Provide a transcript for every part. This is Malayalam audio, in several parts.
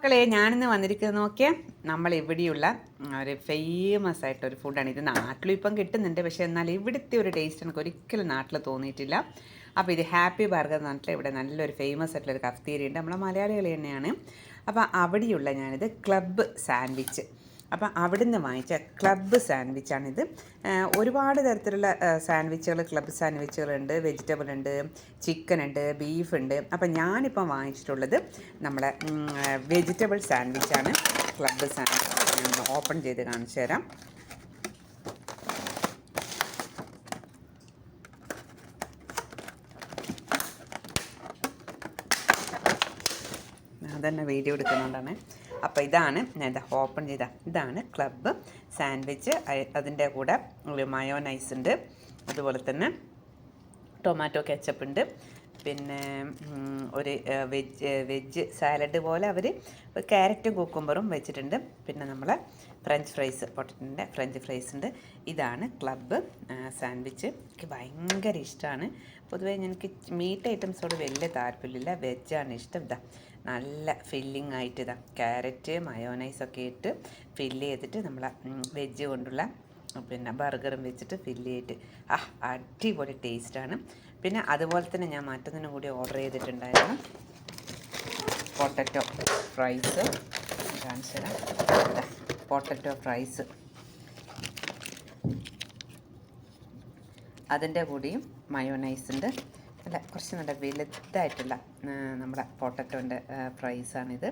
മക്കളെ ഞാനിന്ന് വന്നിരിക്കുന്നത് നോക്കിയാൽ നമ്മളിവിടെയുള്ള ഒരു ഫേമസ് ആയിട്ടൊരു ഫുഡാണ്. ഇത് നാട്ടിലും ഇപ്പം കിട്ടുന്നുണ്ട്, പക്ഷേ എന്നാൽ ഇവിടുത്തെ ഒരു ടേസ്റ്റ് എനിക്ക് ഒരിക്കലും നാട്ടിൽ തോന്നിയിട്ടില്ല. അപ്പോൾ ഇത് ഹാപ്പി ബർഗർ എന്ന് പറഞ്ഞിട്ട് ഇവിടെ നല്ലൊരു ഫേമസ് ആയിട്ടുള്ളൊരു കഫ്തീരിയ ഉണ്ട്, നമ്മളെ മലയാളികൾ തന്നെയാണ്. അപ്പോൾ അവിടെയുള്ള ഞാനിത് ക്ലബ്ബ് സാൻഡ്വിച്ച്, അപ്പം അവിടുന്ന് വാങ്ങിച്ച ക്ലബ്ബ് സാൻഡ്വിച്ചാണിത്. ഒരുപാട് തരത്തിലുള്ള സാൻഡ്വിച്ചുകൾ, ക്ലബ്ബ് സാൻഡ്വിച്ചുകളുണ്ട്, വെജിറ്റബിൾ ഉണ്ട്, ചിക്കൻ ഉണ്ട്, ബീഫ് ഉണ്ട്. അപ്പം ഞാനിപ്പം വാങ്ങിച്ചിട്ടുള്ളത് നമ്മളെ വെജിറ്റബിൾ സാൻഡ്വിച്ചാണ്. ക്ലബ്ബ് സാൻഡ്വിച്ച് ഞാൻ ഓപ്പൺ ചെയ്ത് കാണിച്ചു തരാം. അതന്നെ വീഡിയോ എടുക്കുന്നുണ്ടാണ്. അപ്പോൾ ഇതാണ് ഞാൻ ഓപ്പൺ ചെയ്ത, ഇതാണ് ക്ലബ്ബ് സാൻഡ്വിച്ച്. അതിൻ്റെ കൂടെ ഒരു മയോനൈസ് ഉണ്ട്, അതുപോലെ ടൊമാറ്റോ കെച്ചപ്പ് ഉണ്ട്, പിന്നെ ഒരു വെജ് സാലഡ് പോലെ അവർ ക്യാരറ്റും കുക്കുംബറും വെച്ചിട്ടുണ്ട്. പിന്നെ നമ്മൾ ഫ്രഞ്ച് ഫ്രൈസ്, പൊട്ടറ്റോൻ്റെ ഫ്രഞ്ച് ഫ്രൈസ് ഉണ്ട്. ഇതാണ് ക്ലബ്ബ് സാൻഡ്വിച്ച്. എനിക്ക് ഭയങ്കര ഇഷ്ടമാണ്. പൊതുവേ എനിക്ക് മീറ്റ് ഐറ്റംസോട് വലിയ താല്പര്യമില്ല, വെജാണ് ഇഷ്ടം. ഇതാ നല്ല ഫില്ലിംഗ് ആയിട്ട് ഇതാ ക്യാരറ്റ് മയോനൈസൊക്കെ ഇട്ട് ഫില്ല് ചെയ്തിട്ട് നമ്മളെ വെജ് കൊണ്ടുള്ള പിന്നെ ബർഗറും വെച്ചിട്ട് ഫില്ല് ചെയ്തിട്ട് അടിപൊളി ടേസ്റ്റാണ്. പിന്നെ അതുപോലെ തന്നെ ഞാൻ മറ്റൊന്നിനും കൂടി ഓർഡർ ചെയ്തിട്ടുണ്ടായിരുന്നു, പൊട്ടറ്റോ ഫ്രൈസ്. കാണിച്ചു തരാം. പൊട്ടറ്റോ ഫ്രൈസ്, അതിൻ്റെ കൂടിയും മയോനൈസ് ഉണ്ട്. അല്ല, കുറച്ച് നല്ല വലുതായിട്ടുള്ള നമ്മുടെ പൊട്ടറ്റോൻ്റെ ഫ്രൈസാണിത്.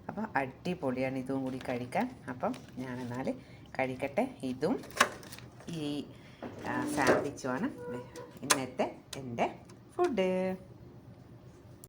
അപ്പോൾ അടിപൊളിയാണ് ഇതും കൂടി കഴിക്കാൻ. അപ്പം ഞാനെന്നാൽ കഴിക്കട്ടെ. ഇതും ഈ സാൻഡ്വിച്ചുമാണ് ഇന്നത്തെ എൻ്റെ ഫുഡ്.